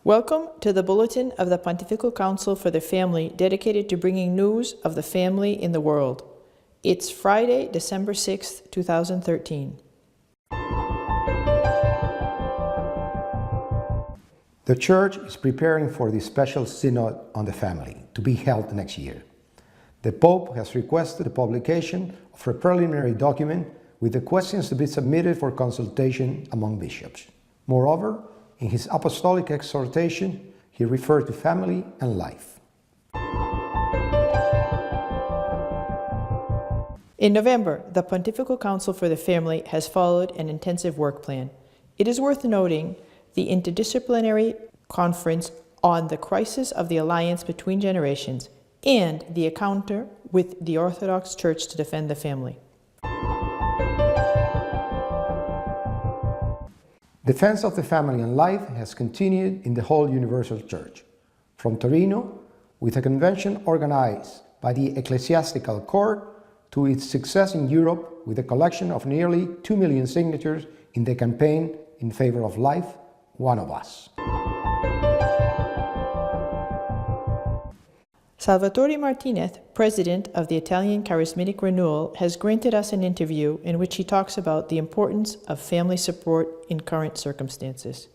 Welcome to the Bulletin of the Pontifical Council for the Family, dedicated to bringing news of the family in the world. It's Friday, December 6th, 2013. The Church is preparing for the special synod on the family to be held next year. The Pope has requested the publication of a preliminary document with the questions to be submitted for consultation among bishops. Moreover, in his apostolic exhortation, he referred to family and life. In November, the Pontifical Council for the Family has followed an intensive work plan. It is worth noting the interdisciplinary conference on the crisis of the alliance between generations and the encounter with the Orthodox Church to defend the family. Defense of the family and life has continued in the whole universal church. From Torino, with a convention organized by the Ecclesiastical Court, to its success in Europe with a collection of nearly 2 million signatures in the campaign in favor of life, one of us. Salvatore Martinez, president of the Italian Charismatic Renewal, has granted us an interview in which he talks about the importance of family support in current circumstances.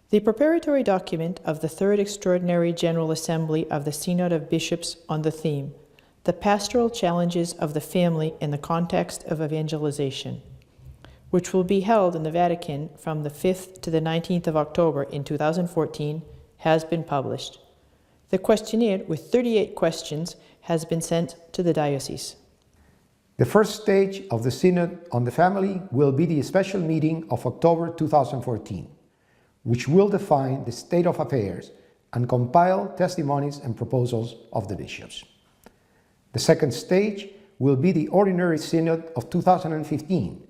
The preparatory document of the Third Extraordinary General Assembly of the Synod of Bishops on the theme, The Pastoral Challenges of the Family in the Context of Evangelization, which will be held in the Vatican from the 5th to the 19th of October in 2014, has been published. The questionnaire with 38 questions has been sent to the diocese. The first stage of the Synod on the Family will be the special meeting of October 2014, which will define the state of affairs and compile testimonies and proposals of the bishops. The second stage will be the Ordinary Synod of 2015,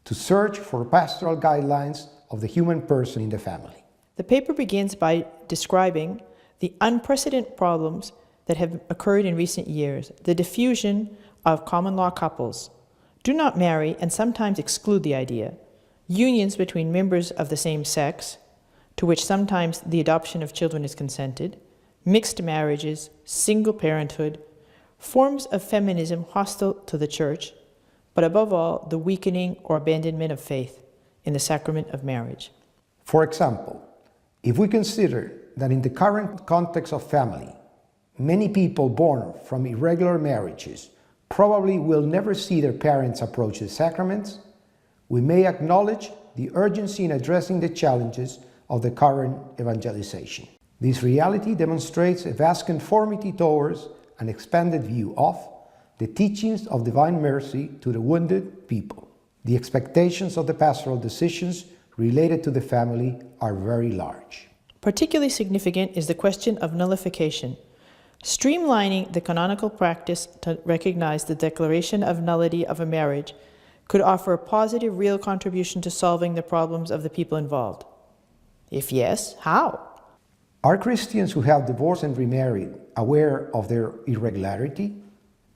to search for pastoral guidelines of the human person in the family. The paper begins by describing the unprecedented problems that have occurred in recent years, the diffusion of common law couples, do not marry and sometimes exclude the idea, unions between members of the same sex, to which sometimes the adoption of children is consented, mixed marriages, single parenthood, forms of feminism hostile to the Church, but above all, the weakening or abandonment of faith in the sacrament of marriage. For example, if we consider that in the current context of family, many people born from irregular marriages probably will never see their parents approach the sacraments, we may acknowledge the urgency in addressing the challenges of the current evangelization. This reality demonstrates a vast conformity towards an expanded view of the teachings of divine mercy to the wounded people. The expectations of the pastoral decisions related to the family are very large. Particularly significant is the question of nullification. Streamlining the canonical practice to recognize the declaration of nullity of a marriage could offer a positive, real contribution to solving the problems of the people involved. If yes, how? Are Christians who have divorced and remarried aware of their irregularity?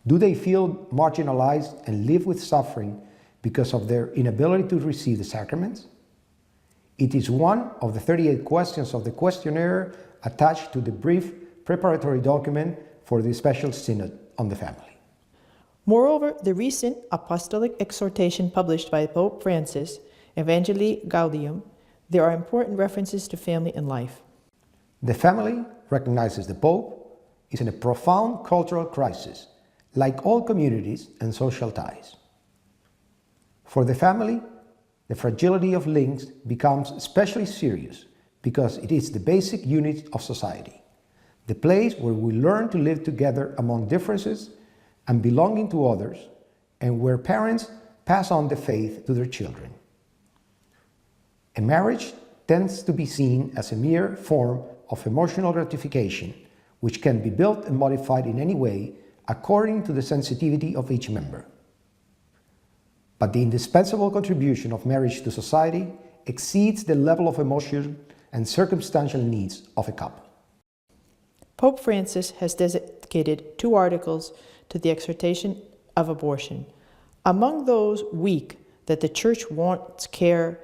Do they feel marginalized and live with suffering because of their inability to receive the sacraments? It is one of the 38 questions of the questionnaire attached to the brief preparatory document for the special synod on the family. Moreover, the recent apostolic exhortation published by Pope Francis, Evangelii Gaudium, there are important references to family and life. The family, recognizes the Pope, is in a profound cultural crisis, like all communities and social ties. For the family, the fragility of links becomes especially serious because it is the basic unit of society, the place where we learn to live together among differences and belonging to others, and where parents pass on the faith to their children. A marriage tends to be seen as a mere form of emotional gratification, which can be built and modified in any way according to the sensitivity of each member. But the indispensable contribution of marriage to society exceeds the level of emotion and circumstantial needs of a couple. Pope Francis has dedicated 2 articles to the exhortation of abortion. Among those weak that the Church wants care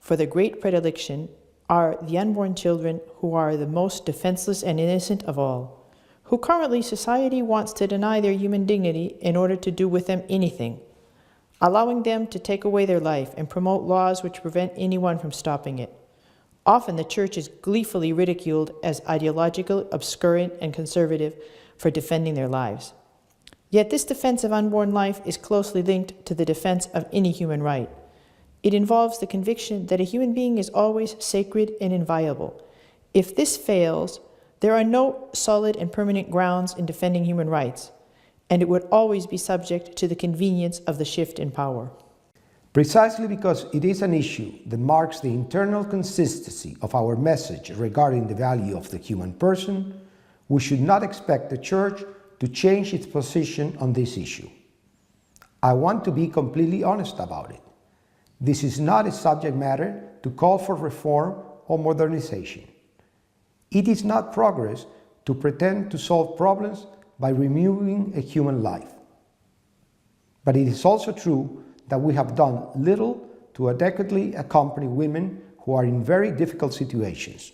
for the great predilection are the unborn children who are the most defenseless and innocent of all, who currently society wants to deny their human dignity in order to do with them anything, allowing them to take away their life and promote laws which prevent anyone from stopping it. Often the church is gleefully ridiculed as ideological, obscurant, and conservative for defending their lives. Yet this defense of unborn life is closely linked to the defense of any human right. It involves the conviction that a human being is always sacred and inviolable. If this fails, there are no solid and permanent grounds in defending human rights, and it would always be subject to the convenience of the shift in power. Precisely because it is an issue that marks the internal consistency of our message regarding the value of the human person, we should not expect the Church to change its position on this issue. I want to be completely honest about it. This is not a subject matter to call for reform or modernization. It is not progress to pretend to solve problems by removing a human life. But it is also true that we have done little to adequately accompany women who are in very difficult situations,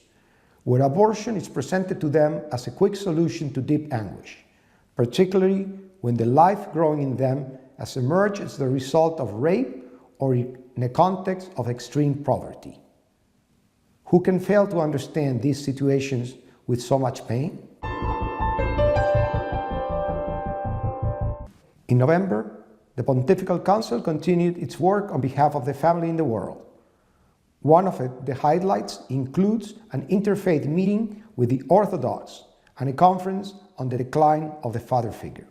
where abortion is presented to them as a quick solution to deep anguish, particularly when the life growing in them has emerged as the result of rape or in a context of extreme poverty. Who can fail to understand these situations with so much pain? In November, the Pontifical Council continued its work on behalf of the family in the world. One of the highlights includes an interfaith meeting with the Orthodox and a conference on the decline of the father figure.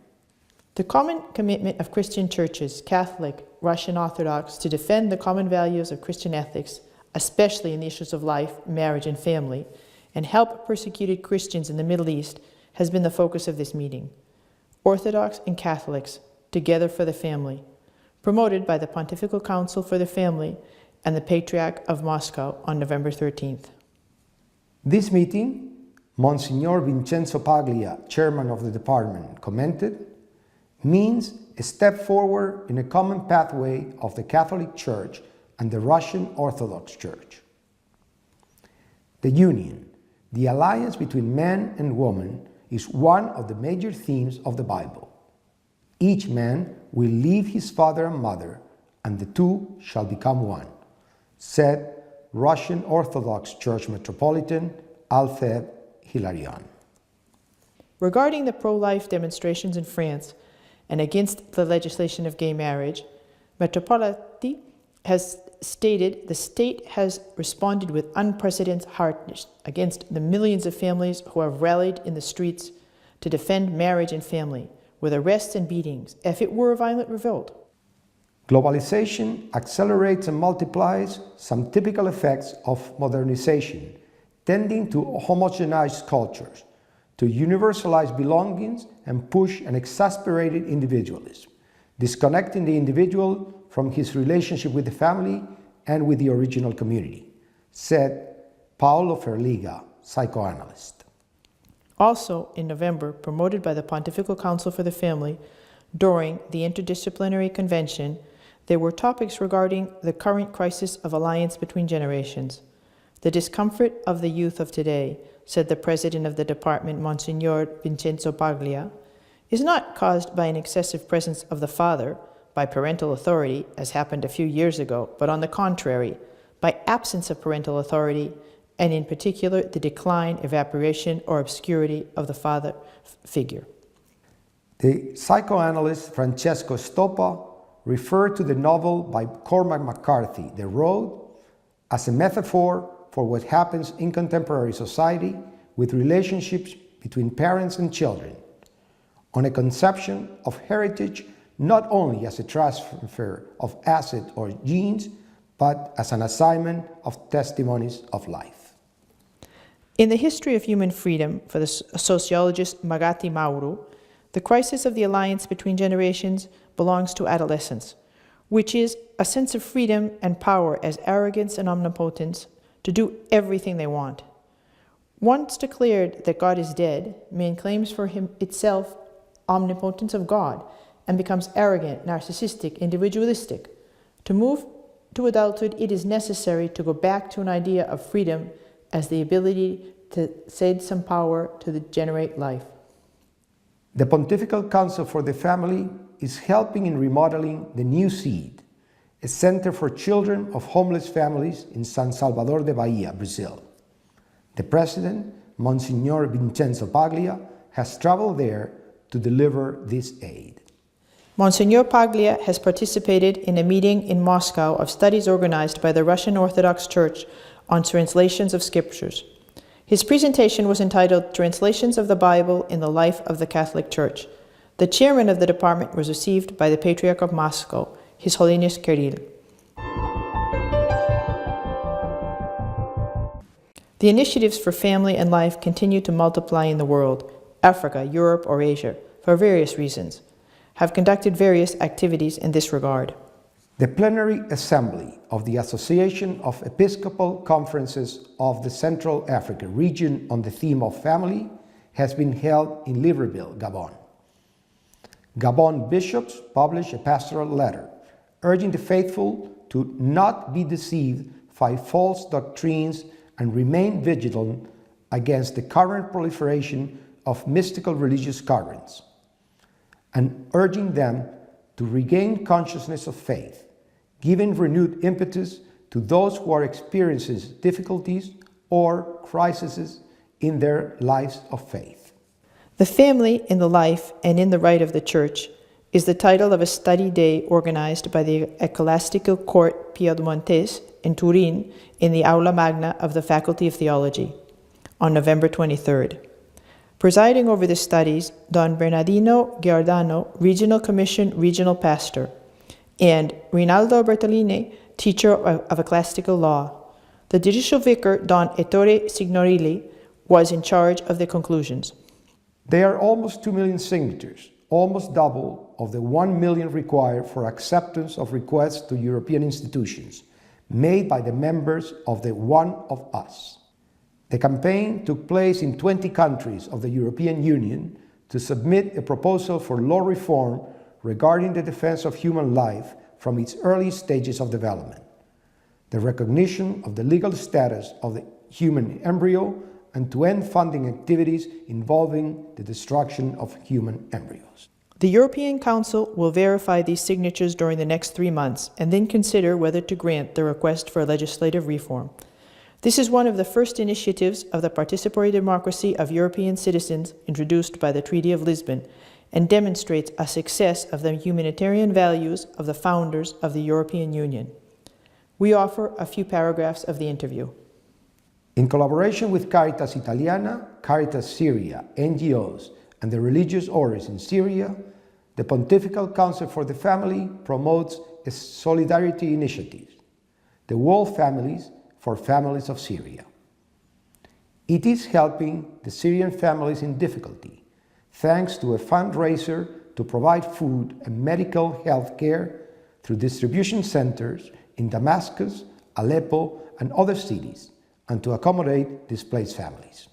The common commitment of Christian churches, Catholic, Russian Orthodox, to defend the common values of Christian ethics, especially in the issues of life, marriage, and family, and help persecuted Christians in the Middle East, has been the focus of this meeting. Orthodox and Catholics, together for the family, promoted by the Pontifical Council for the Family and the Patriarch of Moscow on November 13th. This meeting, Monsignor Vincenzo Paglia, chairman of the department, commented, means a step forward in a common pathway of the Catholic Church and the Russian Orthodox Church. The union, the alliance between man and woman, is one of the major themes of the Bible. Each man will leave his father and mother, and the two shall become one, said Russian Orthodox Church Metropolitan Alfred Hilarion. Regarding the pro-life demonstrations in France and against the legislation of gay marriage, Metropolitan has stated the state has responded with unprecedented harshness against the millions of families who have rallied in the streets to defend marriage and family, with arrests and beatings, if it were a violent revolt. Globalization accelerates and multiplies some typical effects of modernization, tending to homogenize cultures, to universalize belongings and push an exasperated individualism, disconnecting the individual from his relationship with the family and with the original community, said Paolo Ferliga, psychoanalyst. Also in November, promoted by the Pontifical Council for the Family, during the Interdisciplinary Convention, there were topics regarding the current crisis of alliance between generations. The discomfort of the youth of today, said the president of the department, Monsignor Vincenzo Paglia, is not caused by an excessive presence of the father, by parental authority, as happened a few years ago, but on the contrary, by absence of parental authority, and in particular, the decline, evaporation, or obscurity of the father figure. The psychoanalyst Francesco Stoppa referred to the novel by Cormac McCarthy, The Road, as a metaphor for what happens in contemporary society with relationships between parents and children, on a conception of heritage not only as a transfer of asset or genes, but as an assignment of testimonies of life. In the history of human freedom, for the sociologist Magati Mauro, the crisis of the alliance between generations belongs to adolescence, which is a sense of freedom and power as arrogance and omnipotence to do everything they want. Once declared that God is dead, man claims for itself omnipotence of God and becomes arrogant, narcissistic, individualistic. To move to adulthood, it is necessary to go back to an idea of freedom as the ability to cede some power to generate life. The Pontifical Council for the Family is helping in remodeling the New Seed, a center for children of homeless families in San Salvador de Bahia, Brazil. The president, Monsignor Vincenzo Paglia, has traveled there to deliver this aid. Monsignor Paglia has participated in a meeting in Moscow of studies organized by the Russian Orthodox Church on translations of scriptures. His presentation was entitled Translations of the Bible in the Life of the Catholic Church. The chairman of the department was received by the Patriarch of Moscow, His Holiness Kirill. The initiatives for family and life continue to multiply in the world. Africa, Europe, or Asia, for various reasons, have conducted various activities in this regard. The plenary assembly of the Association of Episcopal Conferences of the Central Africa region on the theme of family has been held in Libreville, Gabon. Gabon bishops published a pastoral letter urging the faithful to not be deceived by false doctrines and remain vigilant against the current proliferation of mystical religious currents, and urging them to regain consciousness of faith, giving renewed impetus to those who are experiencing difficulties or crises in their lives of faith. The Family in the Life and in the Right of the Church is the title of a study day organized by the Ecclesiastical Court Piedmontese in Turin in the Aula Magna of the Faculty of Theology on November 23rd. Presiding over the studies, Don Bernardino Giordano, Regional Commission Regional Pastor, and Rinaldo Bertolini, Teacher of Ecclesiastical Law. The Judicial Vicar, Don Ettore Signorilli, was in charge of the conclusions. There are almost 2 million signatures, almost double of the 1 million required for acceptance of requests to European institutions, made by the members of the One of Us. The campaign took place in 20 countries of the European Union to submit a proposal for law reform regarding the defense of human life from its early stages of development, the recognition of the legal status of the human embryo, and to end funding activities involving the destruction of human embryos. The European Council will verify these signatures during the next 3 months and then consider whether to grant the request for legislative reform. This is one of the first initiatives of the participatory democracy of European citizens introduced by the Treaty of Lisbon and demonstrates a success of the humanitarian values of the founders of the European Union. We offer a few paragraphs of the interview. In collaboration with Caritas Italiana, Caritas Syria, NGOs, and the religious orders in Syria, the Pontifical Council for the Family promotes a solidarity initiative, the World Families for Families of Syria. It is helping the Syrian families in difficulty, thanks to a fundraiser to provide food and medical health care through distribution centers in Damascus, Aleppo, and other cities, and to accommodate displaced families.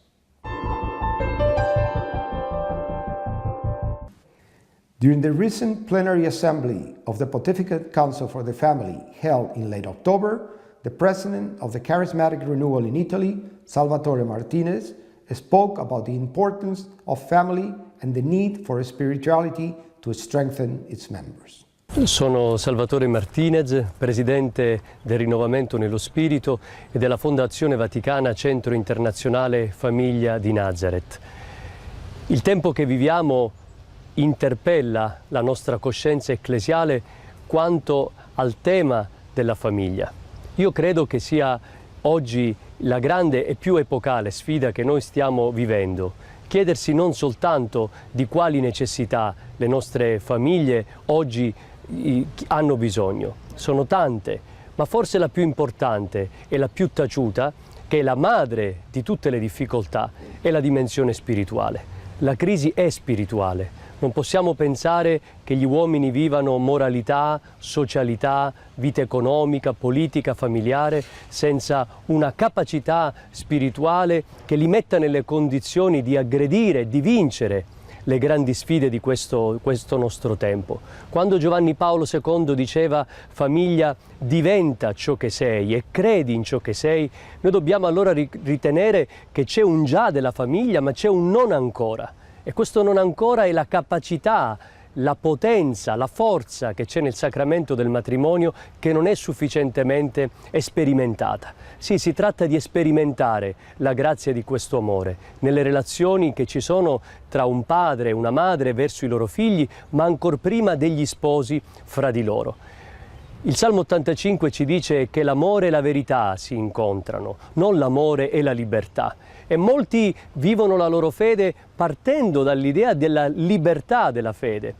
During the recent plenary assembly of the Pontifical Council for the Family held in late October, the president of the Charismatic Renewal in Italy, Salvatore Martinez, spoke about the importance of family and the need for spirituality to strengthen its members. Sono Salvatore Martinez, presidente del Rinnovamento nello Spirito e della Fondazione Vaticana Centro Internazionale Famiglia di Nazareth. Il tempo che viviamo interpella la nostra coscienza ecclesiale quanto al tema della famiglia. Io credo che sia oggi la grande e più epocale sfida che noi stiamo vivendo, chiedersi non soltanto di quali necessità le nostre famiglie oggi hanno bisogno, sono tante, ma forse la più importante e la più taciuta, che è la madre di tutte le difficoltà, è la dimensione spirituale. La crisi è spirituale. Non possiamo pensare che gli uomini vivano moralità, socialità, vita economica, politica, familiare, senza una capacità spirituale che li metta nelle condizioni di aggredire, di vincere le grandi sfide di questo nostro tempo. Quando Giovanni Paolo II diceva famiglia diventa ciò che sei e credi in ciò che sei, noi dobbiamo allora ritenere che c'è un già della famiglia, ma c'è un non ancora. E questo non ancora è la capacità, la potenza, la forza che c'è nel sacramento del matrimonio che non è sufficientemente sperimentata. Sì, si tratta di sperimentare la grazia di questo amore nelle relazioni che ci sono tra un padre e una madre verso i loro figli, ma ancor prima degli sposi fra di loro. Il Salmo 85 ci dice che l'amore e la verità si incontrano, non l'amore e la libertà. E molti vivono la loro fede partendo dall'idea della libertà della fede,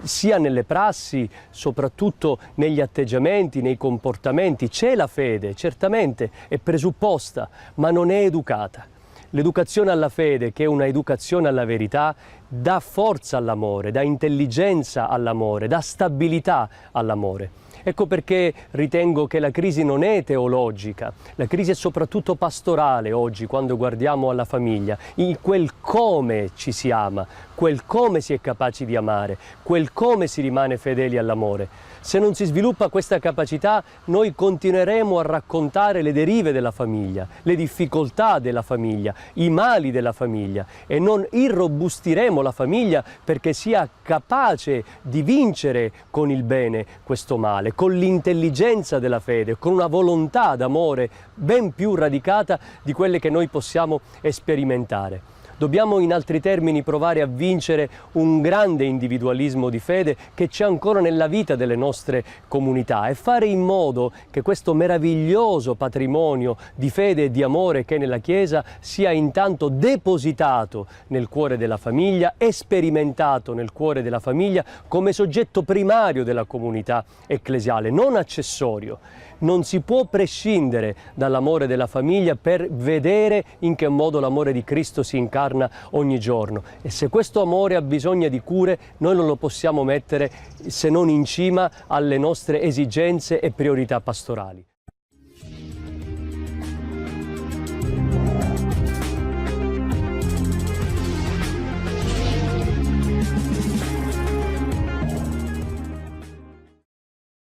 sia nelle prassi, soprattutto negli atteggiamenti, nei comportamenti. C'è la fede, certamente, è presupposta, ma non è educata. L'educazione alla fede, che è una educazione alla verità, dà forza all'amore, dà intelligenza all'amore, dà stabilità all'amore. Ecco perché ritengo che la crisi non è teologica, la crisi è soprattutto pastorale oggi, quando guardiamo alla famiglia, in quel come ci si ama, quel come si è capaci di amare, quel come si rimane fedeli all'amore. Se non si sviluppa questa capacità, noi continueremo a raccontare le derive della famiglia, le difficoltà della famiglia, i mali della famiglia e non irrobustiremo la famiglia perché sia capace di vincere con il bene questo male, con l'intelligenza della fede, con una volontà d'amore ben più radicata di quelle che noi possiamo sperimentare. Dobbiamo in altri termini provare a vincere un grande individualismo di fede che c'è ancora nella vita delle nostre comunità e fare in modo che questo meraviglioso patrimonio di fede e di amore che è nella Chiesa sia intanto depositato nel cuore della famiglia e sperimentato nel cuore della famiglia come soggetto primario della comunità ecclesiale, non accessorio. Non si può prescindere dall'amore della famiglia per vedere in che modo l'amore di Cristo si incarna ogni giorno. E se questo amore ha bisogno di cure, noi non lo possiamo mettere se non in cima alle nostre esigenze e priorità pastorali.